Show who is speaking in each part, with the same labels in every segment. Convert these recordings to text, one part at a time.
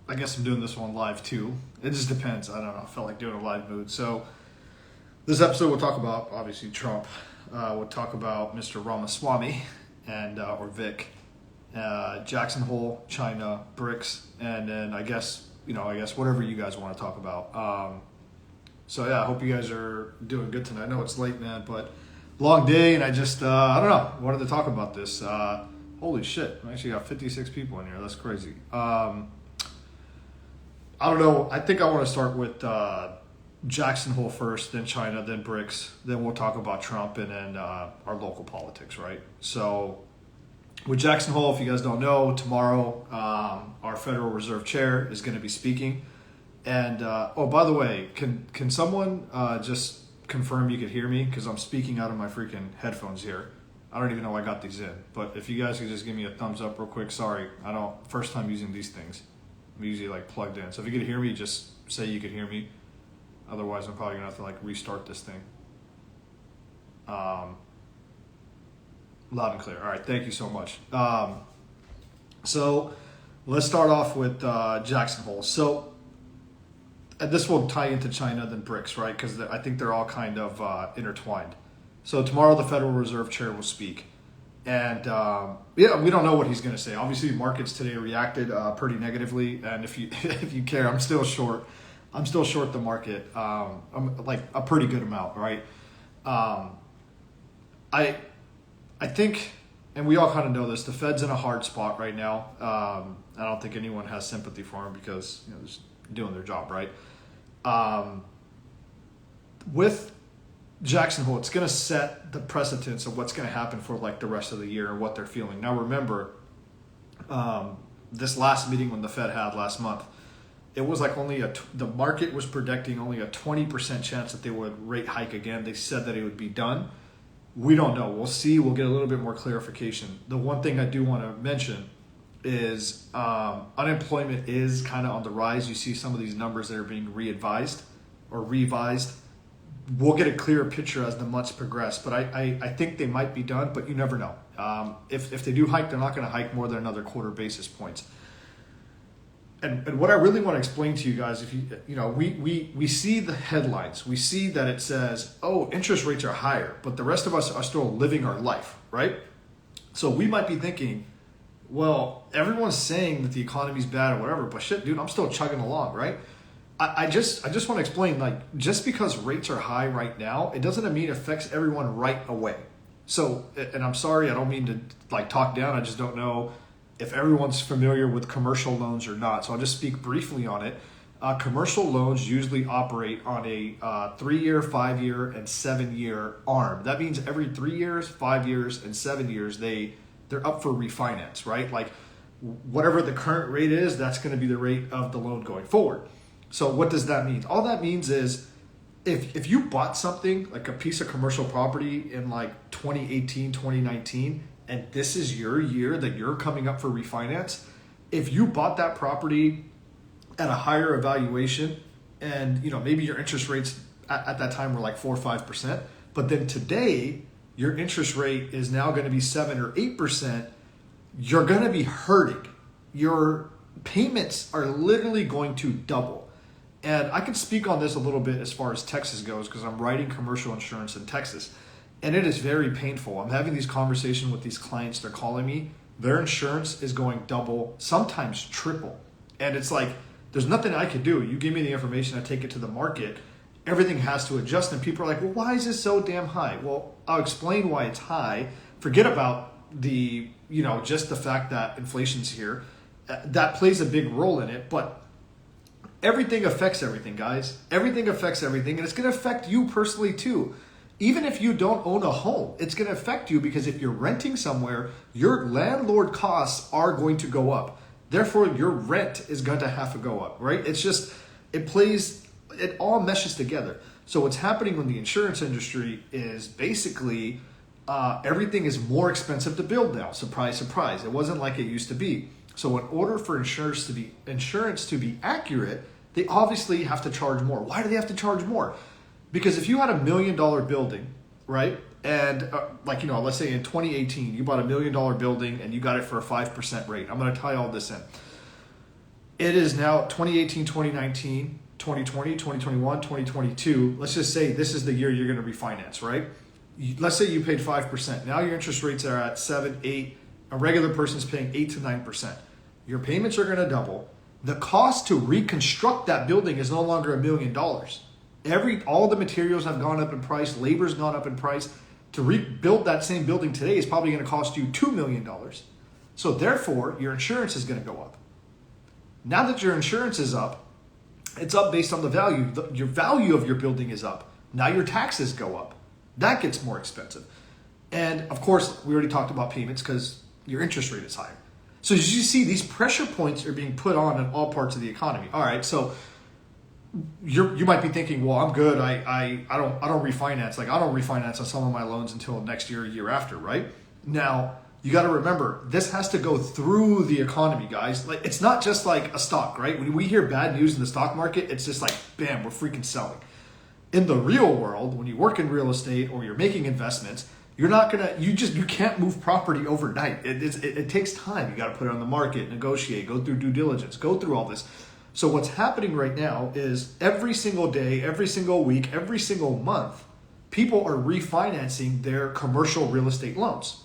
Speaker 1: I guess I'm doing this one live too. It just depends. I don't know. I felt like doing a live mood. So this episode we'll talk about obviously Trump. We'll talk about Mr. Ramaswamy and or Vic, Jackson Hole, China, BRICS, and then I guess whatever you guys want to talk about. So yeah, I hope you guys are doing good tonight. I know it's late, man, but long day, and I just I don't know, wanted to talk about this. Holy shit! I actually got 56 people in here. That's crazy. I don't know. I think I want to start with Jackson Hole first, then China, then BRICS, then we'll talk about Trump, and then our local politics, right? So with Jackson Hole, if you guys don't know, tomorrow our Federal Reserve Chair is going to be speaking. And, oh, by the way, can someone just confirm you could hear me? Because I'm speaking out of my freaking headphones here. I don't even know I got these in. But if you guys could just give me a thumbs up real quick. Sorry, first time using these things. I'm usually like plugged in. So if you could hear me, just say you could hear me. Otherwise, I'm probably going to have to like restart this thing. Loud and clear. All right, thank you so much. So let's start off with Jackson Hole. So and this will tie into China, then BRICS, right? Because I think they're all kind of intertwined. So tomorrow the Federal Reserve Chair will speak. And we don't know what he's going to say. Obviously, markets today reacted pretty negatively. And if you care, I'm still short. I'm still short the market. I'm like a pretty good amount, right? I think, and we all kind of know this, the Fed's in a hard spot right now. I don't think anyone has sympathy for him because they're just doing their job, right? With Jackson Hole, it's going to set the precedence of what's going to happen for like the rest of the year and what they're feeling. Now, remember, this last meeting when the Fed had last month, it was like the market was predicting only a 20% chance that they would rate hike again. They said that it would be done. We don't know. We'll see. We'll get a little bit more clarification. The one thing I do want to mention is unemployment is kind of on the rise. You see some of these numbers that are being revised. We'll get a clearer picture as the months progress, but I think they might be done, but you never know. If they do hike, they're not going to hike more than another quarter basis points. And what I really want to explain to you guys, if we see the headlines, we see that it says, oh, interest rates are higher, but the rest of us are still living our life, right? So we might be thinking, well, everyone's saying that the economy's bad or whatever, but shit, dude, I'm still chugging along, right? I just want to explain, like, just because rates are high right now, it doesn't mean it affects everyone right away. So, and I'm sorry, I don't mean to like talk down. I just don't know if everyone's familiar with commercial loans or not. So I'll just speak briefly on it. Commercial loans usually operate on a 3-year, 5-year, and 7-year arm. That means every 3 years, 5 years, and 7 years, they're up for refinance, right? Like whatever the current rate is, that's going to be the rate of the loan going forward. So what does that mean? All that means is if you bought something like a piece of commercial property in like 2018, 2019, and this is your year that you're coming up for refinance, if you bought that property at a higher evaluation and maybe your interest rates at that time were like 4 or 5%, but then today your interest rate is now going to be 7 or 8%, you're going to be hurting. Your payments are literally going to double. And I can speak on this a little bit as far as Texas goes because I'm writing commercial insurance in Texas. And it is very painful. I'm having these conversations with these clients. They're calling me. Their insurance is going double, sometimes triple. And it's like, there's nothing I can do. You give me the information, I take it to the market. Everything has to adjust. And people are like, well, why is this so damn high? Well, I'll explain why it's high. Forget about the, just the fact that inflation's here. That plays a big role in it. But everything affects everything, guys. Everything affects everything. And it's going to affect you personally too. Even if you don't own a home, it's going to affect you because if you're renting somewhere, your landlord costs are going to go up. Therefore, your rent is going to have to go up, right? It's just, it all meshes together. So what's happening in the insurance industry is basically everything is more expensive to build now. Surprise, surprise. It wasn't like it used to be. So in order for insurance to be accurate, they obviously have to charge more. Why do they have to charge more? Because if you had $1 million building, right? And let's say in 2018, you bought $1 million building and you got it for a 5% rate. I'm going to tie all this in. It is now 2018, 2019, 2020, 2021, 2022. Let's just say this is the year you're going to refinance, right? Let's say you paid 5%. Now your interest rates are at 7, 8. A regular person's paying 8 to 9%. Your payments are going to double. The cost to reconstruct that building is no longer $1 million. All the materials have gone up in price. Labor's gone up in price. To rebuild that same building today is probably going to cost you $2 million. So therefore, your insurance is going to go up. Now that your insurance is up, it's up based on the value. Your value of your building is up. Now your taxes go up. That gets more expensive. And of course, we already talked about payments because your interest rate is higher. So as you see, these pressure points are being put on in all parts of the economy. All right, so you might be thinking, well, I'm good. I don't refinance. Like I don't refinance on some of my loans until next year, year after, right? Now, you got to remember, this has to go through the economy, guys. Like it's not just like a stock, right? When we hear bad news in the stock market, it's just like, bam, we're freaking selling. In the real world, when you work in real estate or you're making investments, you can't move property overnight. It takes time. You got to put it on the market, negotiate, go through due diligence, go through all this. So what's happening right now is every single day, every single week, every single month, people are refinancing their commercial real estate loans.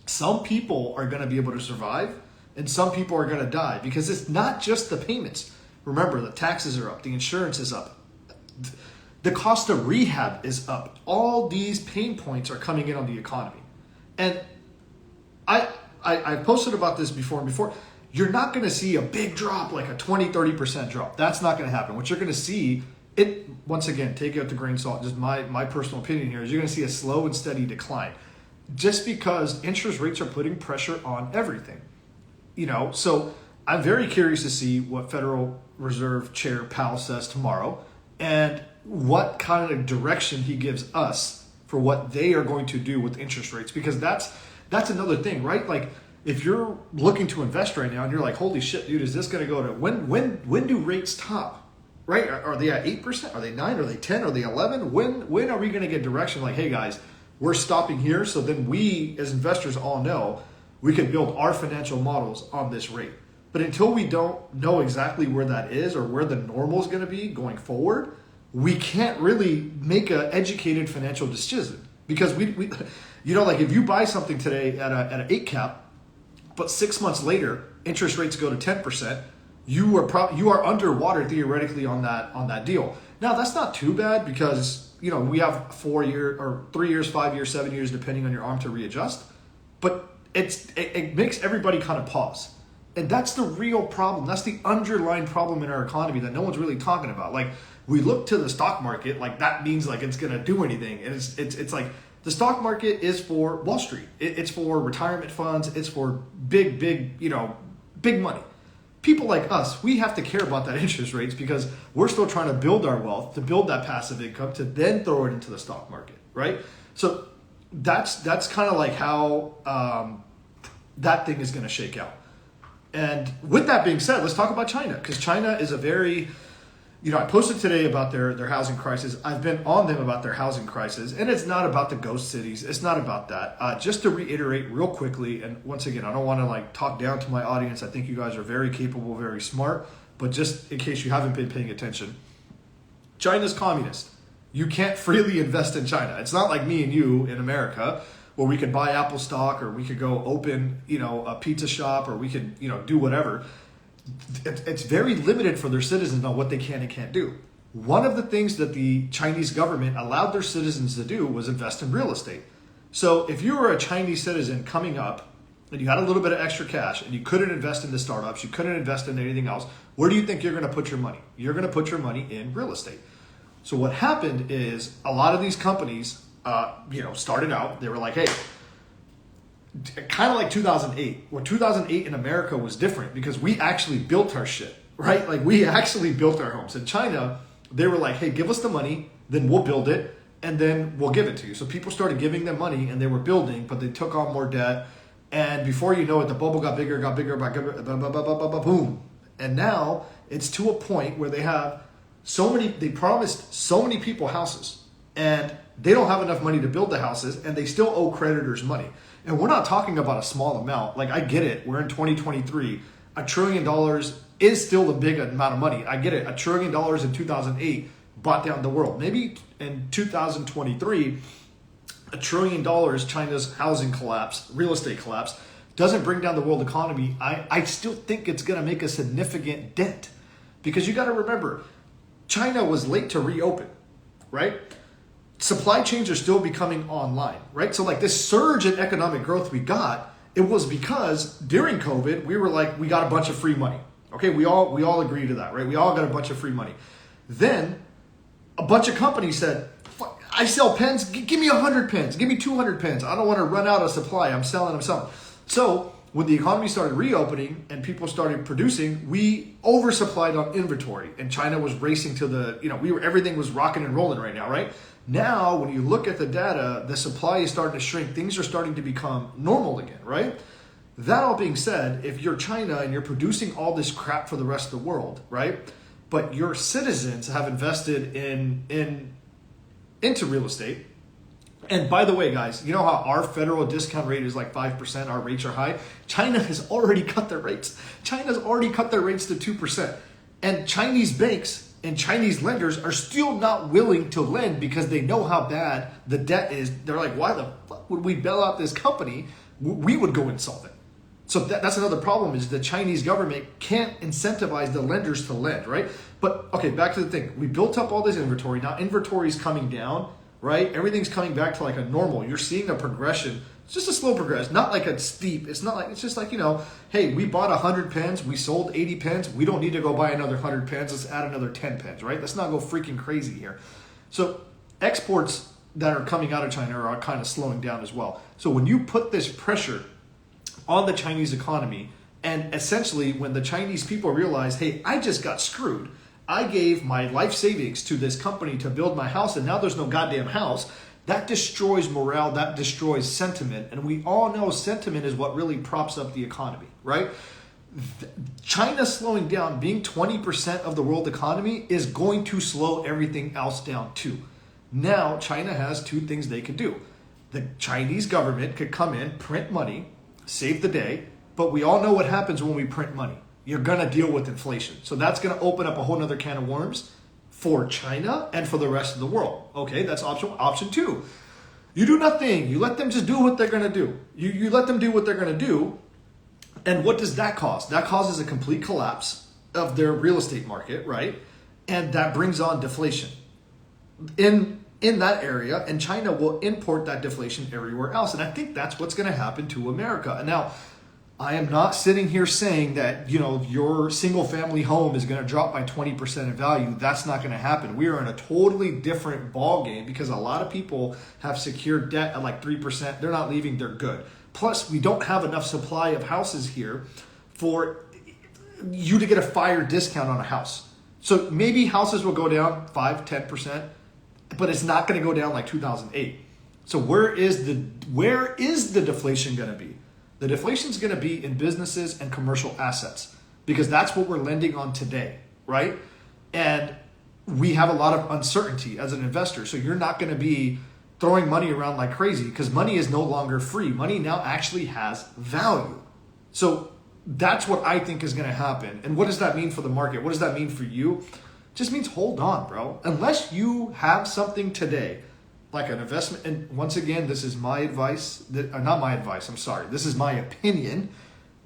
Speaker 1: Some people are going to be able to survive and some people are going to die because it's not just the payments. Remember, the taxes are up, the insurance is up, the cost of rehab is up. All these pain points are coming in on the economy. And I posted about this before. You're not going to see a big drop, like a 20, 30% drop. That's not going to happen. What you're going to see, once again, take it with a grain of salt, just my personal opinion here, is you're going to see a slow and steady decline. Just because interest rates are putting pressure on everything. So I'm very curious to see what Federal Reserve Chair Powell says tomorrow and what kind of direction he gives us for what they are going to do with interest rates, because that's another thing, right? Like if you're looking to invest right now and you're like, holy shit, dude, is this going to go to when do rates top, right? Are they at 8%? Are they 9? Are they 10? Are they 11? When are we going to get direction like, hey guys, we're stopping here, so then we as investors all know we can build our financial models on this rate. But until we don't know exactly where that is or where the normal is going to be going forward, we can't really make an educated financial decision. Because we like if you buy something today at an 8 cap, but 6 months later interest rates go to 10%, you are underwater theoretically on that deal. Now that's not too bad because we have 4 years or 3 years, 5 years, 7 years, depending on your arm to readjust. But it makes everybody kind of pause. And that's the real problem. That's the underlying problem in our economy that no one's really talking about. Like we look to the stock market like that means like it's going to do anything. And it's like the stock market is for Wall Street. It's for retirement funds. It's for big money. People like us, we have to care about that interest rates because we're still trying to build our wealth, to build that passive income, to then throw it into the stock market, right? So that's kind of like how that thing is going to shake out. And with that being said, let's talk about China, because China is a very, I posted today about their housing crisis. I've been on them about their housing crisis, and it's not about the ghost cities. It's not about that. Just to reiterate real quickly, and once again, I don't want to talk down to my audience. I think you guys are very capable, very smart, but just in case you haven't been paying attention, China's communist. You can't freely invest in China. It's not like me and you in America, where we could buy Apple stock or we could go open, a pizza shop or we could, do whatever. It's very limited for their citizens on what they can and can't do. One of the things that the Chinese government allowed their citizens to do was invest in real estate. So if you were a Chinese citizen coming up and you had a little bit of extra cash and you couldn't invest in the startups, you couldn't invest in anything else, where do you think you're going to put your money? You're going to put your money in real estate. So what happened is a lot of these companies started out, they were like, hey, kind of like 2008. Well, 2008 in America was different because we actually built our shit, right? Like we actually built our homes. In China, they were like, hey, give us the money, then we'll build it, and then we'll give it to you. So people started giving them money and they were building, but they took on more debt. And before you know it, the bubble got bigger, boom. And now it's to a point where they promised so many people houses, and they don't have enough money to build the houses, and they still owe creditors money. And we're not talking about a small amount. Like, I get it. We're in 2023. $1 trillion is still a big amount of money. I get it. $1 trillion in 2008 bought down the world. Maybe in 2023, $1 trillion, China's housing collapse, real estate collapse, doesn't bring down the world economy. I still think it's going to make a significant dent, because you got to remember, China was late to reopen, right? Supply chains are still becoming online, right? So like this surge in economic growth we got, it was because during COVID, we were like, we got a bunch of free money. Okay, we all agree to that, right? We all got a bunch of free money. Then a bunch of companies said, I sell pens, give me 100 pens, give me 200 pens. I don't want to run out of supply. I'm selling. So when the economy started reopening and people started producing, we oversupplied on inventory, and China was racing to the, everything was rocking and rolling right now, right? Now, when you look at the data, the supply is starting to shrink. Things are starting to become normal again, right? That all being said, if you're China and you're producing all this crap for the rest of the world, right? But your citizens have invested into real estate. And by the way, guys, you know how our federal discount rate is like 5%, our rates are high? China has already cut their rates. China's already cut their rates to 2%. And Chinese banks and Chinese lenders are still not willing to lend because they know how bad the debt is. They're like, why the fuck would we bail out this company? We would go insolvent. So that's another problem, is the Chinese government can't incentivize the lenders to lend, right? But okay, back to the thing. We built up all this inventory. Now inventory is coming down, right? Everything's coming back to like a normal. You're seeing a progression. It's just a slow progression, not like a steep. It's not like, it's just like, hey, we bought 100 pens, we sold 80 pens. We don't need to go buy another 100 pens. Let's add another 10 pens, right? Let's not go freaking crazy here. So exports that are coming out of China are kind of slowing down as well. So when you put this pressure on the Chinese economy, and essentially when the Chinese people realize, hey, I just got screwed. I gave my life savings to this company to build my house, and now there's no goddamn house. That destroys morale, that destroys sentiment. And we all know sentiment is what really props up the economy, right? China slowing down, being 20% of the world economy, is going to slow everything else down too. Now, China has two things they could do. The Chinese government could come in, print money, save the day, but we all know what happens when we print money. You're going to deal with inflation. So that's going to open up a whole nother can of worms for China and for the rest of the world. Okay, that's option two. You do nothing. You let them just do what they're going to do. You let them do what they're going to do. And what does that cause? That causes a complete collapse of their real estate market, right? And that brings on deflation in that area, and China will import that deflation everywhere else. And I think that's what's going to happen to America. And now, I am not sitting here saying that, your single family home is going to drop by 20% in value. That's not going to happen. We are in a totally different ball game because a lot of people have secured debt at like 3%. They're not leaving. They're good. Plus, we don't have enough supply of houses here for you to get a fire discount on a house. So maybe houses will go down 5, 10%, but it's not going to go down like 2008. So where is the deflation going to be? The deflation is going to be in businesses and commercial assets, because that's what we're lending on today, right? And we have a lot of uncertainty as an investor. So you're not going to be throwing money around like crazy, because money is no longer free. Money now actually has value. So that's what I think is going to happen. And what does that mean for the market? What does that mean for you? It just means hold on, bro. Unless you have something today, like an investment, and once again, this is my advice, not my advice, I'm sorry. This is my opinion.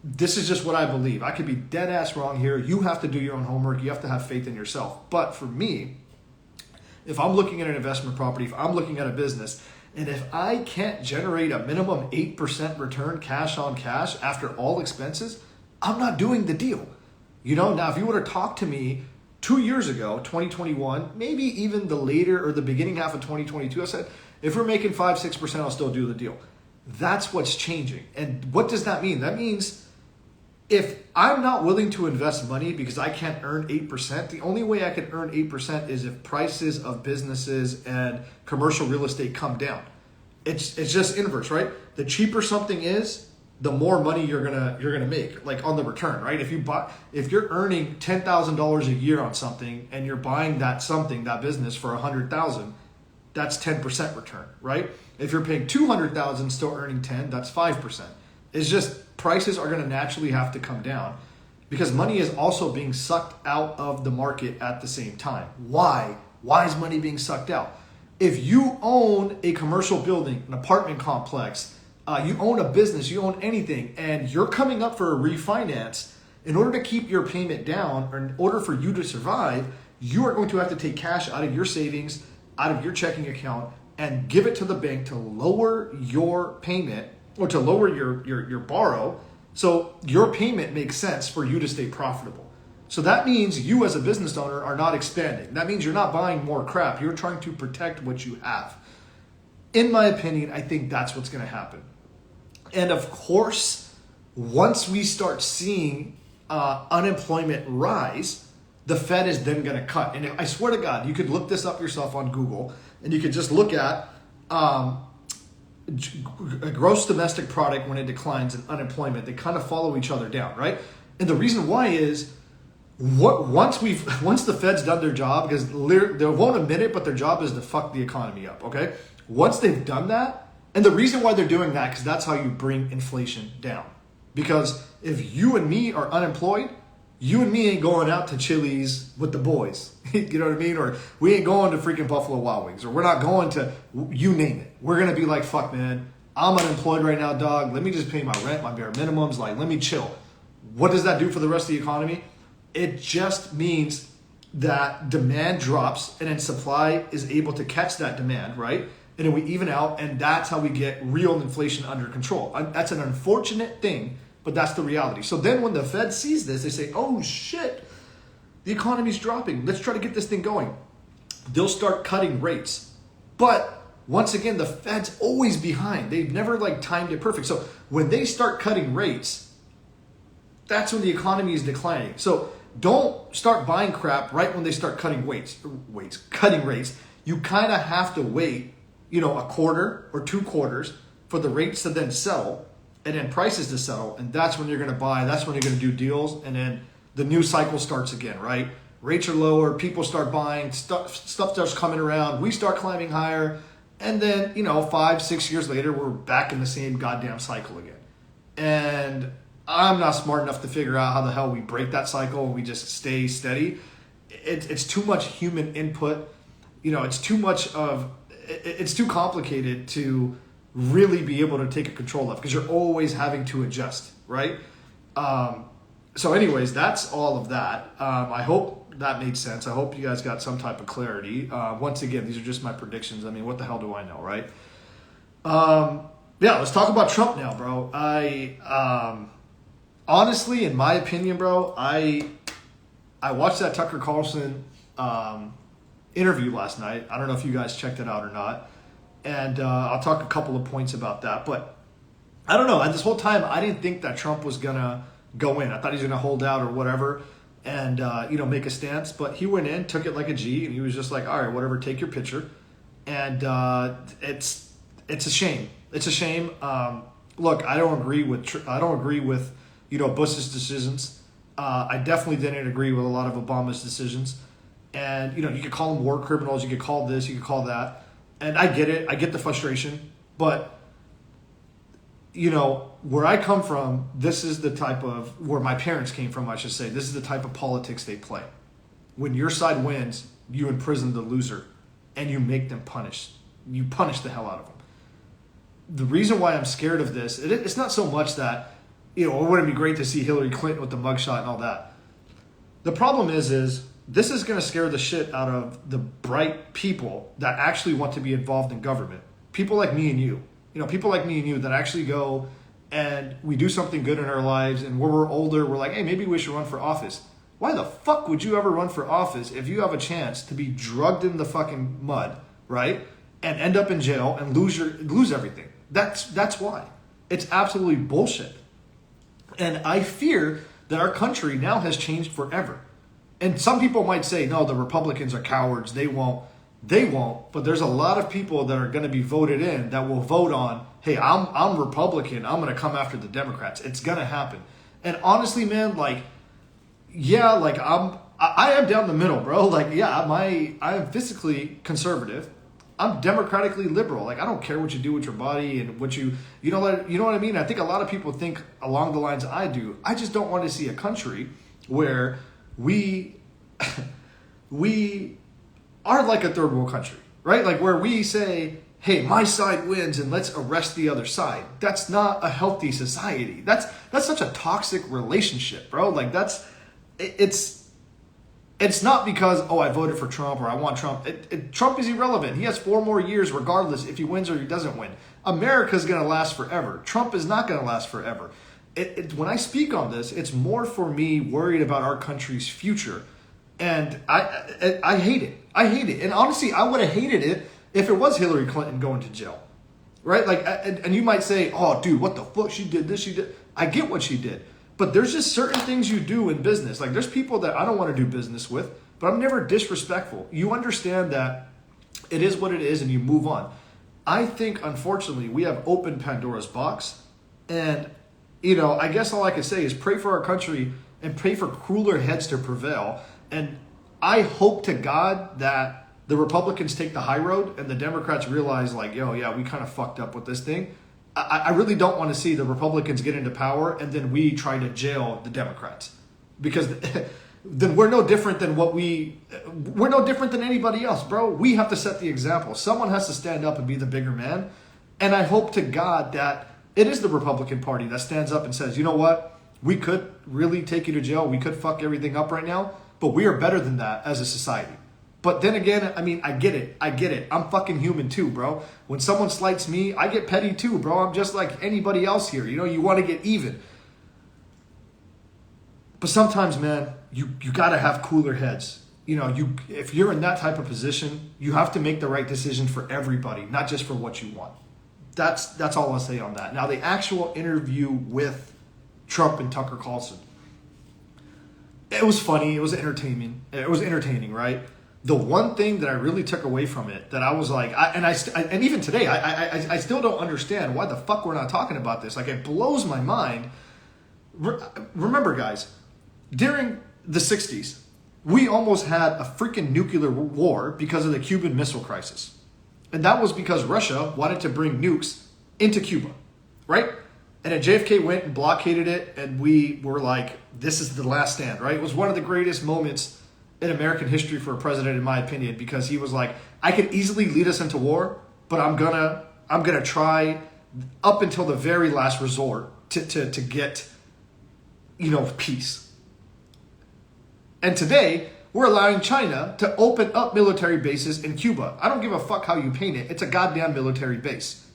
Speaker 1: This is just what I believe. I could be dead ass wrong here. You have to do your own homework. You have to have faith in yourself. But for me, if I'm looking at an investment property, if I'm looking at a business, and if I can't generate a minimum 8% return cash on cash after all expenses, I'm not doing the deal. Now if you would have talked to me 2 years ago, 2021, maybe even the later or the beginning half of 2022, I said, if we're making 5-6%, I'll still do the deal. That's what's changing. And what does that mean? That means if I'm not willing to invest money because I can't earn 8%, the only way I can earn 8% is if prices of businesses and commercial real estate come down. It's just inverse, right? The cheaper something is, the more money you're gonna make, like on the return, right? If you're earning $10,000 a year on something and you're buying that business for $100,000, that's 10% return, right? If you're paying $200,000, still earning 10, that's 5%. It's just prices are gonna naturally have to come down. because money is also being sucked out of the market at the same time. Why? Why is money being sucked out? If you own a commercial building, an apartment complex, you own a business, you own anything, and you're coming up for a refinance, in order to keep your payment down, or in order for you to survive, you are going to have to take cash out of your savings, out of your checking account, and give it to the bank to lower your payment, or to lower your borrow, so your payment makes sense for you to stay profitable. So that means you as a business owner are not expanding. That means you're not buying more crap. You're trying to protect what you have. In my opinion, I think that's what's going to happen. And of course, once we start seeing unemployment rise, the Fed is then going to cut. And I swear to God, you could look this up yourself on Google, and you could just look at gross domestic product when it declines and unemployment. They kind of follow each other down, right? And the reason why is once the Fed's done their job, because they won't admit it, but their job is to fuck the economy up, okay? Once they've done that, and the reason why they're doing that, because that's how you bring inflation down. Because if you and me are unemployed, you and me ain't going out to Chili's with the boys. You know what I mean? Or we ain't going to freaking Buffalo Wild Wings. Or we're not going to, you name it. We're going to be like, fuck, man, I'm unemployed right now, dog. Let me just pay my rent, my bare minimums. Like, let me chill. What does that do for the rest of the economy? It just means that demand drops, and then supply is able to catch that demand, right? And then we even out, and that's how we get real inflation under control. That's an unfortunate thing, but that's the reality. So then when the Fed sees this, they say, oh shit, the economy's dropping. Let's try to get this thing going. They'll start cutting rates. But once again, the Fed's always behind. They've never timed it perfect. So when they start cutting rates, that's when the economy is declining. So don't start buying crap right when they start cutting cutting rates. You kind of have to wait, a quarter or 2 quarters for the rates to then settle, and then prices to settle, and that's when you're going to buy. That's when you're going to do deals, and then the new cycle starts again, right? Rates are lower, people start buying, stuff starts coming around, we start climbing higher, and then 5-6 years later, we're back in the same goddamn cycle again. And I'm not smart enough to figure out how the hell we break that cycle and we just stay steady. It's too much human input. It's too complicated to really be able to take a control of, because you're always having to adjust, right? So anyways, that's all of that. I hope that made sense. I hope you guys got some type of clarity. Once again, these are just my predictions. I mean, what the hell do I know, right? Yeah, let's talk about Trump now, bro. Honestly, in my opinion, bro, I watched that Tucker Carlson interview last night. I don't know if you guys checked it out or not. And I'll talk a couple of points about that. But I don't know. This whole time, I didn't think that Trump was going to go in. I thought he was going to hold out or whatever and, make a stance. But he went in, took it like a G, and he was just like, all right, whatever, take your picture. And it's a shame. It's a shame. Look, I don't agree with Bush's decisions. I definitely didn't agree with a lot of Obama's decisions. And, you could call them war criminals. You could call this. You could call that. And I get it. I get the frustration. But, where I come from, this is the type of, where my parents came from, I should say, this is the type of politics they play. When your side wins, you imprison the loser and you make them punish. You punish the hell out of them. The reason why I'm scared of this, it's not so much that, it wouldn't be great to see Hillary Clinton with the mugshot and all that. The problem is this is going to scare the shit out of the bright people that actually want to be involved in government. People like me and you. People like me and you that actually go and we do something good in our lives, and when we're older, we're like, hey, maybe we should run for office. Why the fuck would you ever run for office if you have a chance to be drugged in the fucking mud, right? And end up in jail and lose everything. That's why. It's absolutely bullshit. And I fear that our country now has changed forever. And some people might say, no, the Republicans are cowards. They won't. But there's a lot of people that are going to be voted in that will vote on, hey, I'm Republican. I'm going to come after the Democrats. It's going to happen. And honestly, man, I am down the middle, bro. I am physically conservative. I'm democratically liberal. I don't care what you do with your body and what you know what I mean? I think a lot of people think along the lines I do. I just don't want to see a country where we we are like a third world country, right? Like where we say, hey, my side wins and let's arrest the other side. That's not a healthy society. That's such a toxic relationship, bro. Like it's not because, oh, I voted for Trump or I want Trump. Trump is irrelevant. He has 4 more years regardless if he wins or he doesn't win. America's going to last forever. Trump is not going to last forever. When I speak on this, it's more for me worried about our country's future. And I hate it. I hate it. And honestly, I would have hated it if it was Hillary Clinton going to jail. Right? Like, and you might say, oh, dude, what the fuck? She did this, she did. I get what she did. But there's just certain things you do in business. Like there's people that I don't want to do business with, but I'm never disrespectful. You understand that it is what it is and you move on. I think, unfortunately, we have opened Pandora's box. And, I guess all I can say is pray for our country and pray for cooler heads to prevail. And I hope to God that the Republicans take the high road and the Democrats realize like, yo, yeah, we kind of fucked up with this thing. I really don't want to see the Republicans get into power and then we try to jail the Democrats, because then we're no different than we're no different than anybody else, bro. We have to set the example. Someone has to stand up and be the bigger man. And I hope to God that it is the Republican Party that stands up and says, you know what? We could really take you to jail. We could fuck everything up right now, but we are better than that as a society. But then again, I mean, I get it. I'm fucking human too, bro. When someone slights me, I get petty too, bro. I'm just like anybody else here. You want to get even. But sometimes, man, you got to have cooler heads. If you're in that type of position, you have to make the right decision for everybody, not just for what you want. That's all I'll say on that. Now, the actual interview with Trump and Tucker Carlson, it was funny. It was entertaining. It was entertaining, right? The one thing that I really took away from it that I was like, and even today, I still don't understand why the fuck we're not talking about this. Like, it blows my mind. Remember, guys, during the 60s, we almost had a freaking nuclear war because of the Cuban Missile Crisis. And that was because Russia wanted to bring nukes into Cuba, right? And then JFK went and blockaded it, and we were like, this is the last stand, right? It was one of the greatest moments in American history for a president, in my opinion, because he was like, I could easily lead us into war, but I'm gonna try up until the very last resort to get, peace. And today, we're allowing China to open up military bases in Cuba. I don't give a fuck how you paint it. It's a goddamn military base.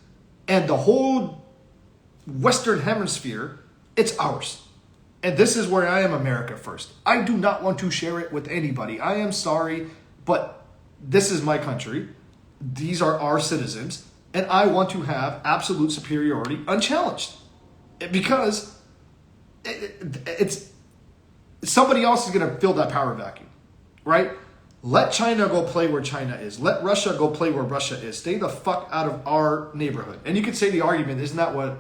Speaker 1: And the whole Western Hemisphere, it's ours. And this is where I am America first. I do not want to share it with anybody. I am sorry, but this is my country. These are our citizens. And I want to have absolute superiority unchallenged. Because it's somebody else is going to fill that power vacuum, right? Let China go play where China is. Let Russia go play where Russia is. Stay the fuck out of our neighborhood. And you could say the argument, isn't that what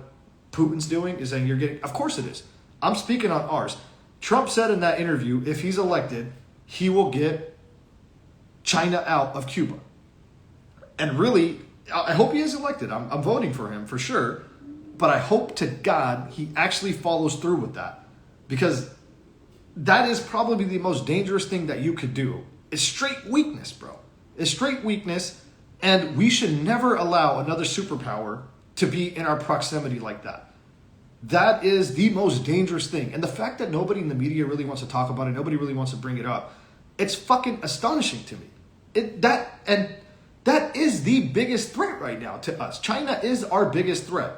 Speaker 1: Putin's doing? Is saying you're getting, of course it is. I'm speaking on ours. Trump said in that interview, if he's elected, he will get China out of Cuba. And really, I hope he is elected. I'm voting for him for sure. But I hope to God he actually follows through with that. Because that is probably the most dangerous thing that you could do. It's straight weakness, bro. It's straight weakness. And we should never allow another superpower to be in our proximity like that. That is the most dangerous thing. And the fact that nobody in the media really wants to talk about it, nobody really wants to bring it up, it's fucking astonishing to me. That is the biggest threat right now to us. China is our biggest threat.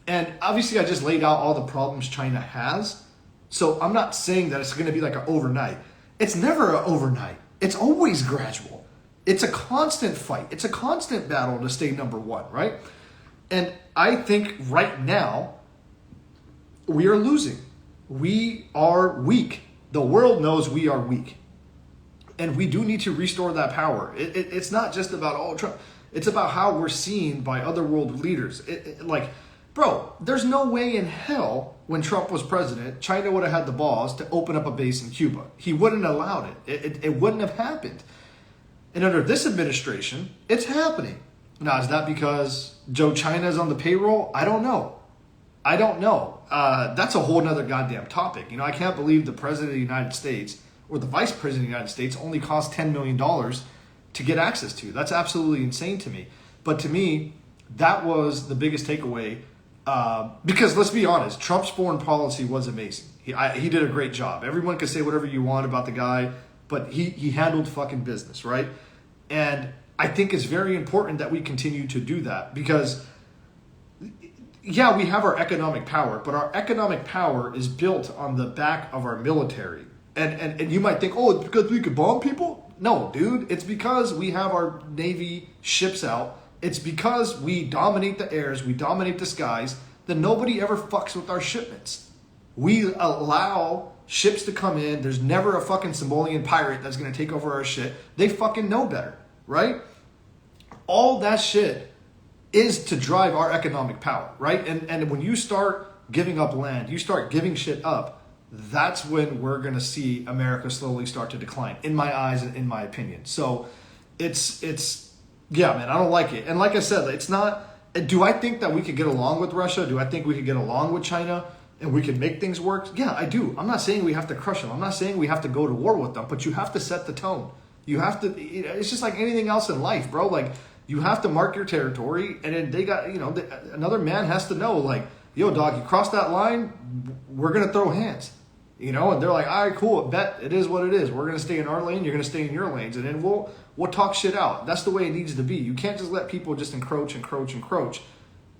Speaker 1: And obviously I just laid out all the problems China has. So I'm not saying that it's going to be like an overnight. It's never an overnight. It's always gradual. It's a constant fight. It's a constant battle to stay number one, right? And I think right now, we are losing. We are weak. The world knows we are weak. And we do need to restore that power. It's not just about, Trump. It's about how we're seen by other world leaders. Bro, there's no way in hell when Trump was president, China would have had the balls to open up a base in Cuba. He wouldn't have allowed it. It wouldn't have happened. And under this administration, it's happening. Now, is that because Joe China is on the payroll? I don't know. I don't know. That's a whole nother goddamn topic. I can't believe the president of the United States or the vice president of the United States only cost $10 million to get access to. That's absolutely insane to me. But to me, that was the biggest takeaway. Because let's be honest, Trump's foreign policy was amazing. He did a great job. Everyone can say whatever you want about the guy, but he handled fucking business, right? And I think it's very important that we continue to do that because, yeah, we have our economic power, but our economic power is built on the back of our military. And you might think, oh, it's because we could bomb people? No, dude, it's because we have our Navy ships out. It's because we dominate the airs, we dominate the skies, that nobody ever fucks with our shipments. We allow ships to come in. There's never a fucking Somalian pirate that's going to take over our shit. They fucking know better, right? All that shit is to drive our economic power, right? And when you start giving up land, you start giving shit up, that's when we're going to see America slowly start to decline, in my eyes and in my opinion. So it's yeah, man, I don't like it. And like I said, it's not, do I think that we could get along with Russia? Do I think we could get along with China and we can make things work? Yeah, I do. I'm not saying we have to crush them. I'm not saying we have to go to war with them, but you have to set the tone. You have to, it's just like anything else in life, bro. Like, you have to mark your territory, and then they got, another man has to know, like, yo, dog, you cross that line, we're going to throw hands. And they're like, all right, cool, bet it is what it is. We're going to stay in our lane, you're going to stay in your lanes, and then we'll talk shit out. That's the way it needs to be. You can't just let people just encroach,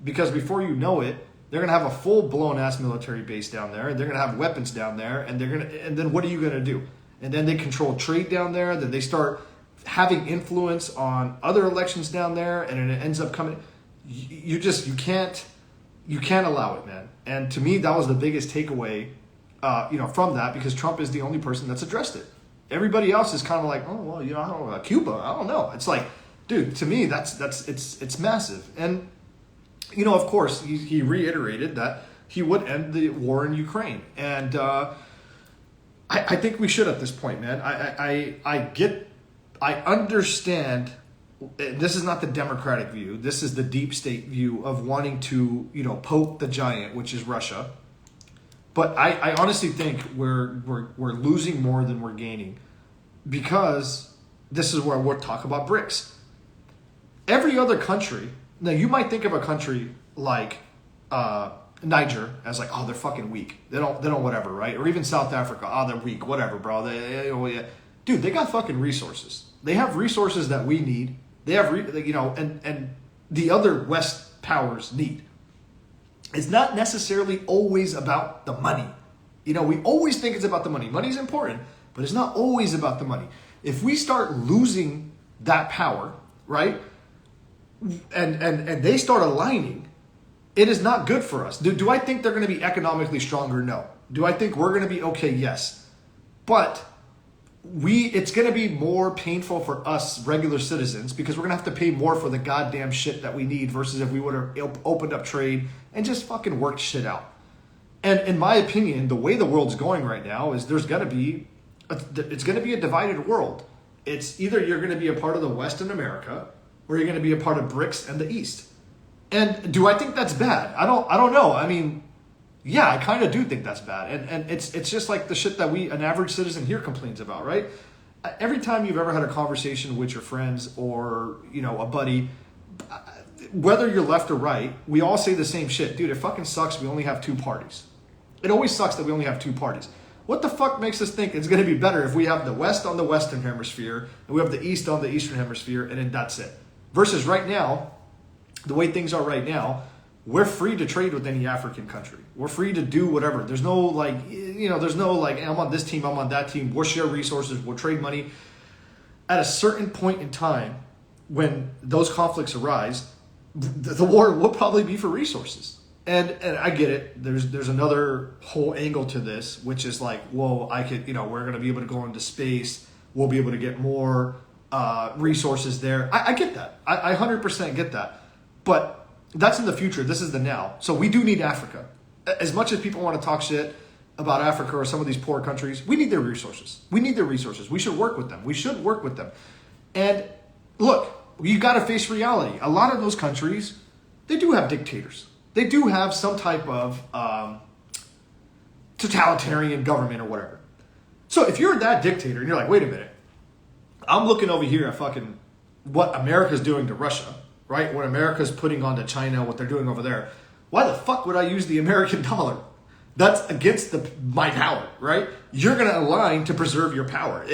Speaker 1: because before you know it, they're going to have a full-blown ass military base down there, and they're going to have weapons down there, and then what are you going to do? And then they control trade down there, then they start having influence on other elections down there, and then it ends up coming. You can't allow it, man. And to me, that was the biggest takeaway, from that, because Trump is the only person that's addressed it. Everybody else is kind of like, oh well, I don't know about Cuba. I don't know. It's like, dude, to me, it's massive. And of course, he reiterated that he would end the war in Ukraine, and I think we should at this point, man. I understand. This is not the Democratic view. This is the deep state view of wanting to, poke the giant, which is Russia. But I honestly think we're losing more than we're gaining, because this is where we'll talk about BRICS. Every other country. Now, you might think of a country like Niger as like, oh, they're fucking weak. They don't whatever, right? Or even South Africa, oh, they're weak, whatever, bro. Dude, they got fucking resources. They have resources that we need. They have, and the other West powers need. It's not necessarily always about the money. We always think it's about the money. Money's important, but it's not always about the money. If we start losing that power, right, and they start aligning, it is not good for us. Do I think they're going to be economically stronger? No. Do I think we're going to be okay? Yes. But it's going to be more painful for us regular citizens, because we're going to have to pay more for the goddamn shit that we need versus if we would have opened up trade and just fucking worked shit out. And in my opinion, the way the world's going right now is it's going to be a divided world. It's either you're going to be a part of the West in America, or you're going to be a part of BRICS and the East. And do I think that's bad? I don't know. I mean, yeah, I kind of do think that's bad. And it's just like the shit that an average citizen here complains about, right? Every time you've ever had a conversation with your friends or, a buddy, whether you're left or right, we all say the same shit. Dude, it fucking sucks we only have two parties. It always sucks that we only have two parties. What the fuck makes us think it's going to be better if we have the West on the Western Hemisphere and we have the East on the Eastern Hemisphere, and then that's it? Versus right now, the way things are right now, we're free to trade with any African country. We're free to do whatever. There's no there's no I'm on this team, I'm on that team. We'll share resources, we'll trade money. At a certain point in time, when those conflicts arise, the war will probably be for resources. And I get it. There's another whole angle to this, which is like, whoa, we're going to be able to go into space. We'll be able to get more resources there. I get that. I 100% get that. But that's in the future. This is the now. So we do need Africa. As much as people want to talk shit about Africa or some of these poor countries, we need their resources. We should work with them. And look, you got to face reality. A lot of those countries, they do have dictators. they do have some type of totalitarian government or whatever. So if you're that dictator and you're like, wait a minute, I'm looking over here at fucking what America's doing to Russia, right? What America's putting onto China, what they're doing over there. Why the fuck would I use the American dollar? That's against my power, right? You're going to align to preserve your power.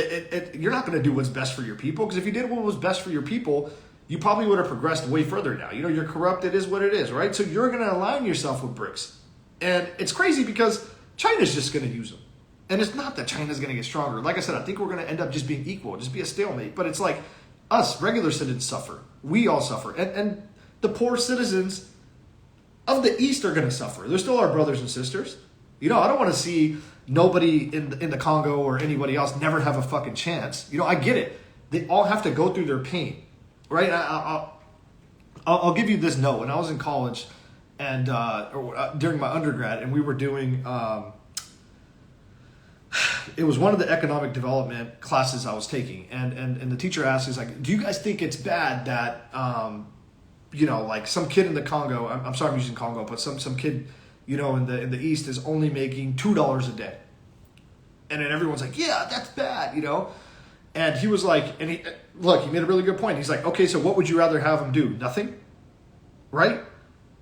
Speaker 1: You're not going to do what's best for your people, because if you did what was best for your people, you probably would have progressed way further now. You know, you're corrupt. It is what it is, right? So you're going to align yourself with BRICS. And it's crazy because China's just going to use them. And it's not that China's going to get stronger. Like I said, I think we're going to end up just being equal, just be a stalemate. But it's like us, regular citizens, suffer. We all suffer. And the poor citizens of the East are going to suffer. They're still our brothers and sisters. You know, I don't want to see nobody in the Congo or anybody else never have a fucking chance. You know, I get it. They all have to go through their pain, right? I'll give you this note. When I was in college and during my undergrad, and we were doing, it was one of the economic development classes I was taking, and the teacher asked, he's like, do you guys think it's bad that, you know, like some kid in the Congo, I'm sorry I'm using Congo, but some kid, you know, in the East is only making $2 a day. And then everyone's like, yeah, that's bad, you know? And he was like, and he made a really good point. He's like, okay, so what would you rather have them do? Nothing? Right?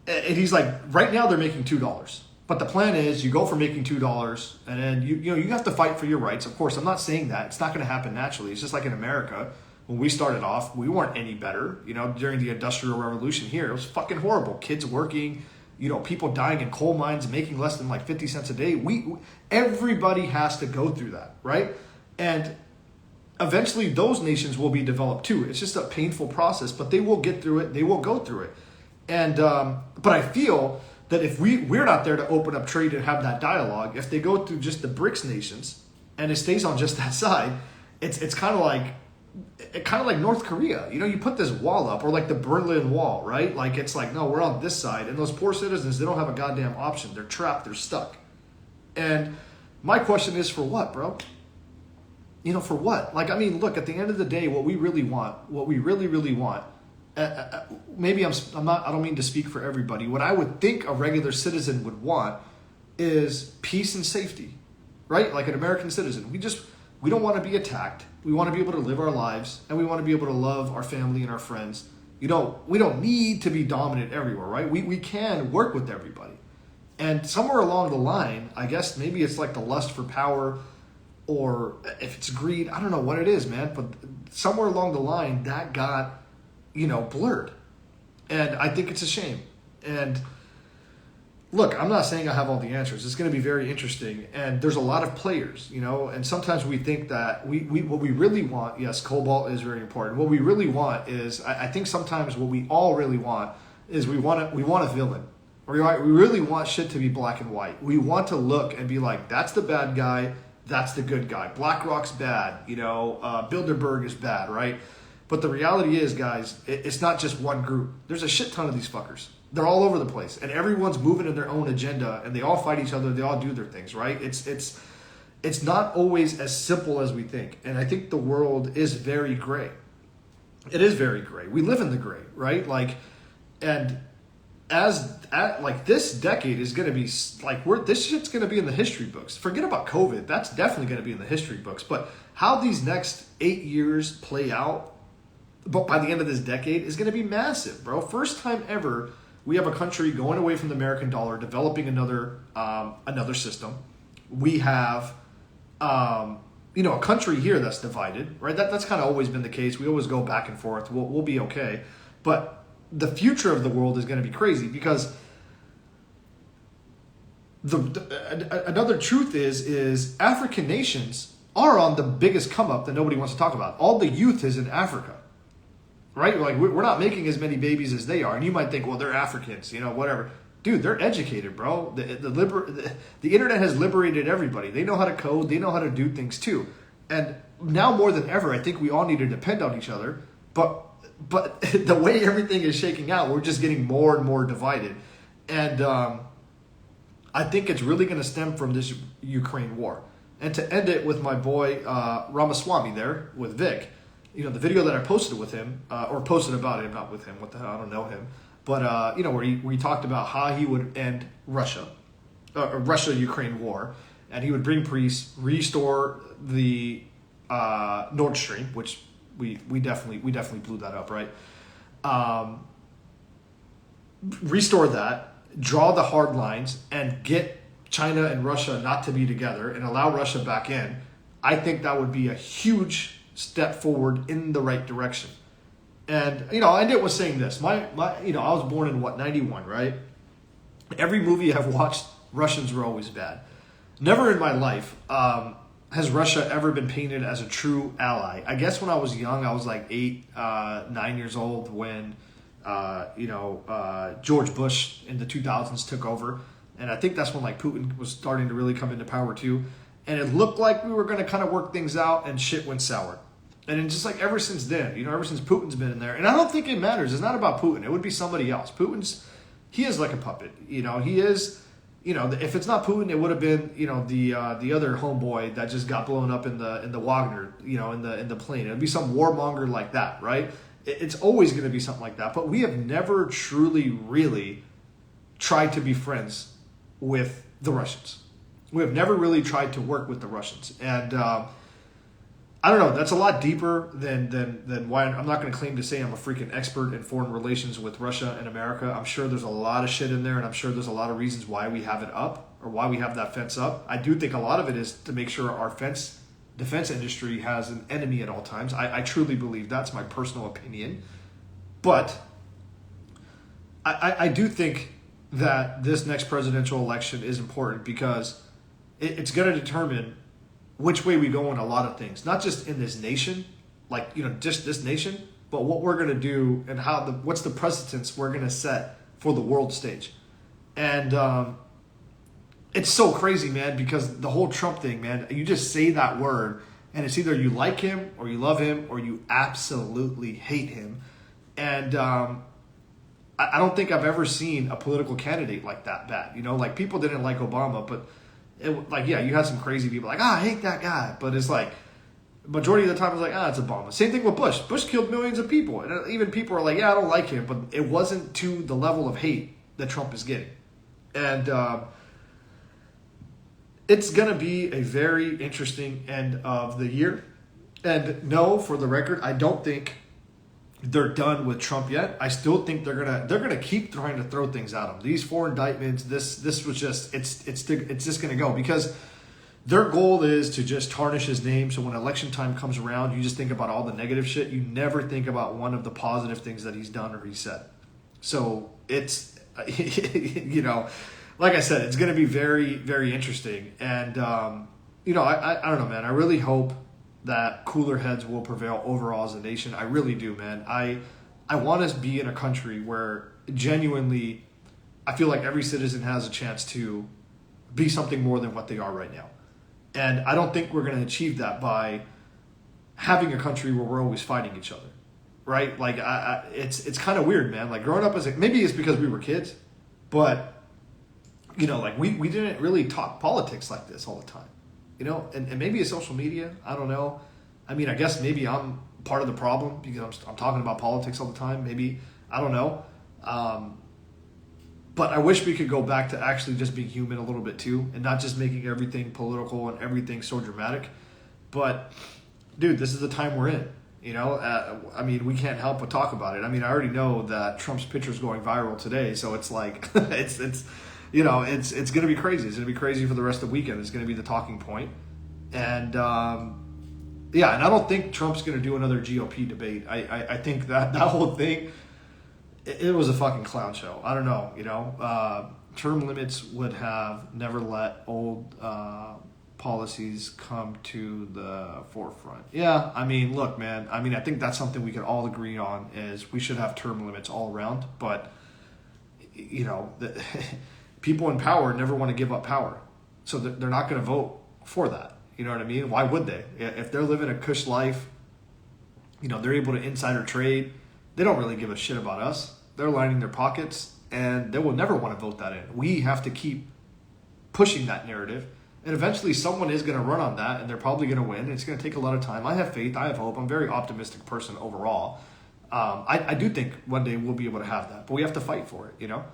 Speaker 1: And he's like, right now they're making $2. But the plan is you go from making $2 and then you have to fight for your rights. Of course, I'm not saying that. It's not going to happen naturally. It's just like in America. When we started off, we weren't any better. You know, during the Industrial Revolution here, it was fucking horrible. Kids working, you know, people dying in coal mines, making less than like 50 cents a day. Everybody has to go through that, right? And eventually those nations will be developed too. It's just a painful process, but they will get through it. They will go through it. And but I feel that if we're not there to open up trade and have that dialogue, if they go through just the BRICS nations and it stays on just that side, it's kind of like North Korea. You know, you put this wall up, or like the Berlin Wall, right? Like it's like, no, we're on this side, and those poor citizens, they don't have a goddamn option. They're trapped. They're stuck. And my question is, for what, bro? You know, for what? Like, I mean, look, at the end of the day, what we really want, what we really, really want, maybe I don't mean to speak for everybody. What I would think a regular citizen would want is peace and safety, right? Like an American citizen. We don't want to be attacked. We want to be able to live our lives, and we want to be able to love our family and our friends. You know, we don't need to be dominant everywhere, right? We can work with everybody. And somewhere along the line, I guess maybe it's like the lust for power, or if it's greed, I don't know what it is, man. But somewhere along the line, that got, you know, blurred. And I think it's a shame. And look, I'm not saying I have all the answers. It's going to be very interesting. And there's a lot of players, you know, and sometimes we think that what we really want, yes, cobalt is very important. What we really want is, I think sometimes what we all really want is we want a villain. We really want shit to be black and white. We want to look and be like, that's the bad guy, that's the good guy. BlackRock's bad, you know, Bilderberg is bad, right? But the reality is, guys, it's not just one group. There's a shit ton of these fuckers. They're all over the place, and everyone's moving in their own agenda, and they all fight each other. They all do their things, right? It's not always as simple as we think, and I think the world is very gray. It is very gray. We live in the gray, right? Like, and like this decade is going to be like this shit's going to be in the history books. Forget about COVID. That's definitely going to be in the history books. But how these next 8 years play out, but by the end of this decade, is going to be massive, bro. First time ever. We have a country going away from the American dollar, developing another system. We have, you know, a country here that's divided, right? That's kind of always been the case. We always go back and forth. We'll be okay. But the future of the world is going to be crazy, because another truth is African nations are on the biggest come up that nobody wants to talk about. All the youth is in Africa. Right? Like, we're not making as many babies as they are. And you might think, well, they're Africans, you know, whatever. Dude, they're educated, bro. The internet has liberated everybody. They know how to code. They know how to do things too. And now more than ever, I think we all need to depend on each other. But the way everything is shaking out, we're just getting more and more divided. And I think it's really going to stem from this Ukraine war. And to end it with my boy Ramaswamy there with Vic. You know, the video that I posted with him, or posted about him, not with him, what the hell, I don't know him. but where he talked about how he would end Russia-Ukraine war, and he would bring peace, restore the Nord Stream, which we definitely blew that up, right? Restore that, draw the hard lines, and get China and Russia not to be together and allow Russia back in. I think that would be a huge step forward in the right direction. And Andit was saying this. I was born in 91, right? Every movie I've watched, Russians were always bad. Never in my life has Russia ever been painted as a true ally. I guess when I was young, I was like 8, 9 years old when George Bush in the 2000s took over, and I think that's when like Putin was starting to really come into power too. And it looked like we were going to kind of work things out, and shit went sour. And then just like ever since then, ever since Putin's been in there, and I don't think it matters. It's not about Putin. It would be somebody else. He is like a puppet. He is, if it's not Putin, it would have been, the other homeboy that just got blown up in the Wagner, in the plane. It'd be some warmonger like that, right? It's always going to be something like that. But we have never truly, really tried to be friends with the Russians. We have never really tried to work with the Russians. And I don't know. That's a lot deeper than why I'm not going to claim to say I'm a freaking expert in foreign relations with Russia and America. I'm sure there's a lot of shit in there, and I'm sure there's a lot of reasons why we have it up or why we have that fence up. I do think a lot of it is to make sure our defense industry has an enemy at all times. I truly believe that's my personal opinion. But I do think that this next presidential election is important because it's going to determine which way we go in a lot of things, not just in this nation, just this nation, but what we're going to do and what's the precedence we're going to set for the world stage. And it's so crazy, man, because the whole Trump thing, man, you just say that word and it's either you like him or you love him or you absolutely hate him. And I don't think I've ever seen a political candidate like that bad. Like people didn't like Obama, but you had some crazy people like, I hate that guy. But it's like, majority of the time it's like, it's Obama. Same thing with Bush. Bush killed millions of people. And even people are like, I don't like him. But it wasn't to the level of hate that Trump is getting. And it's going to be a very interesting end of the year. And no, for the record, I don't think they're done with Trump yet. I still think they're gonna keep trying to throw things at him. These 4 indictments, this was just it's just gonna go because their goal is to just tarnish his name. So when election time comes around, you just think about all the negative shit. You never think about one of the positive things that he's done or he said. So it's like I said, it's gonna be very, very interesting. And I don't know, man. I really hope that cooler heads will prevail overall as a nation. I really do, man. I want us to be in a country where genuinely I feel like every citizen has a chance to be something more than what they are right now. And I don't think we're going to achieve that by having a country where we're always fighting each other, right? Like it's kind of weird, man. Like growing up maybe it's because we were kids, but we didn't really talk politics like this all the time. And maybe it's social media. I don't know. I mean, I guess maybe I'm part of the problem because I'm talking about politics all the time. Maybe, I don't know. But I wish we could go back to actually just being human a little bit too and not just making everything political and everything so dramatic. But, dude, this is the time we're in. I mean, we can't help but talk about it. I mean, I already know that Trump's picture is going viral today. So it's like, it's going to be crazy. It's going to be crazy for the rest of the weekend. It's going to be the talking point. And, and I don't think Trump's going to do another GOP debate. I think that whole thing, it was a fucking clown show. I don't know, term limits would have never let old policies come to the forefront. Yeah, I mean, look, man. I mean, I think that's something we can all agree on is we should have term limits all around. But, people in power never want to give up power. So they're not going to vote for that. You know what I mean? Why would they? If they're living a cush life, they're able to insider trade. They don't really give a shit about us. They're lining their pockets, and they will never want to vote that in. We have to keep pushing that narrative, and eventually someone is going to run on that, and they're probably going to win. It's going to take a lot of time. I have faith. I have hope. I'm a very optimistic person overall. I do think one day we'll be able to have that, but we have to fight for it, you know?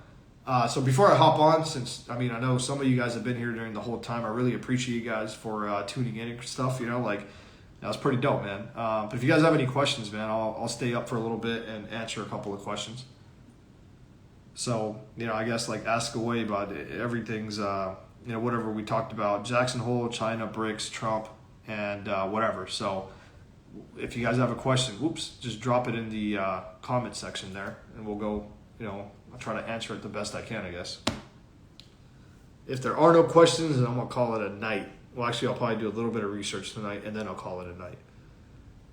Speaker 1: So before I hop on, since, I mean, I know some of you guys have been here during the whole time, I really appreciate you guys for tuning in and stuff, you know, like, that was pretty dope, man. But if you guys have any questions, man, I'll stay up for a little bit and answer a couple of questions. So, you know, I guess, like, ask away about it. Everything's, you know, whatever we talked about, Jackson Hole, China, BRICS, Trump, and whatever. So if you guys have a question, just drop it in the comment section there, and we'll go, you know, I'll try to answer it the best I can, I guess. If there are no questions, then I'm going to call it a night. Well, actually, I'll probably do a little bit of research tonight, and then I'll call it a night.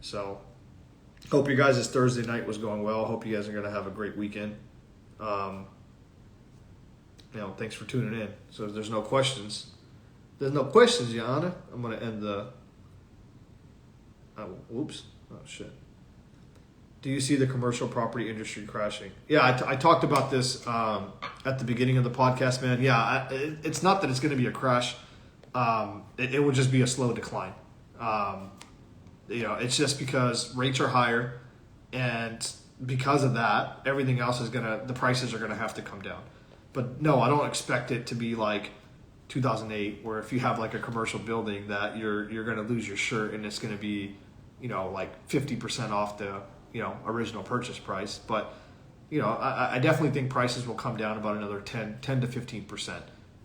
Speaker 1: So hope you guys' Thursday night was going well. Hope you guys are going to have a great weekend. You know, thanks for tuning in. So if there's no questions, Your Honor, I'm going to end the... Oh shit. Do you see the commercial property industry crashing? Yeah, I talked about this at the beginning of the podcast, man. Yeah, it's not that it's going to be a crash. It will just be a slow decline. You know, it's just because rates are higher, and because of that, everything else the prices are going to have to come down. But no, I don't expect it to be like 2008, where if you have like a commercial building that you're going to lose your shirt and it's going to be, you know, like 50% off the, you know, original purchase price. But, you know, I definitely think prices will come down about another 10 to 15%.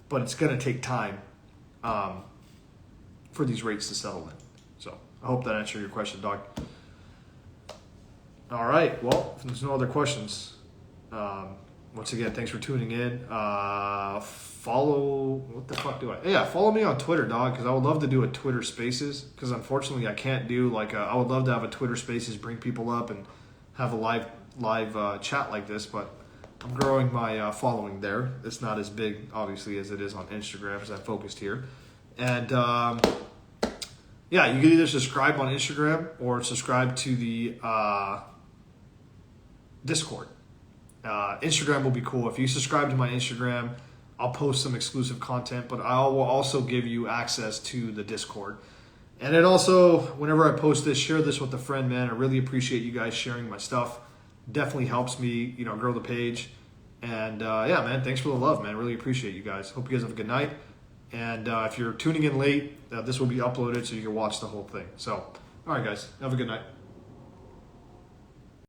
Speaker 1: But it's going to take time for these rates to settle in. So I hope that answered your question, dog. All right. Well, if there's no other questions, once again, thanks for tuning in. Follow me on Twitter, dog, because I would love to do a Twitter Spaces, because unfortunately I can't do I would love to have a Twitter Spaces, bring people up and have a live chat like this, but I'm growing my following there. It's not as big, obviously, as it is on Instagram, as I'm focused here. And yeah, you can either subscribe on Instagram or subscribe to the Discord. Instagram will be cool. If you subscribe to my Instagram, I'll post some exclusive content, but I will also give you access to the Discord. And then also, whenever I post this, share this with a friend, man. I really appreciate you guys sharing my stuff. Definitely helps me, you know, grow the page. And yeah, man, thanks for the love, man. Really appreciate you guys. Hope you guys have a good night. And if you're tuning in late, this will be uploaded so you can watch the whole thing. So, all right, guys, have a good night.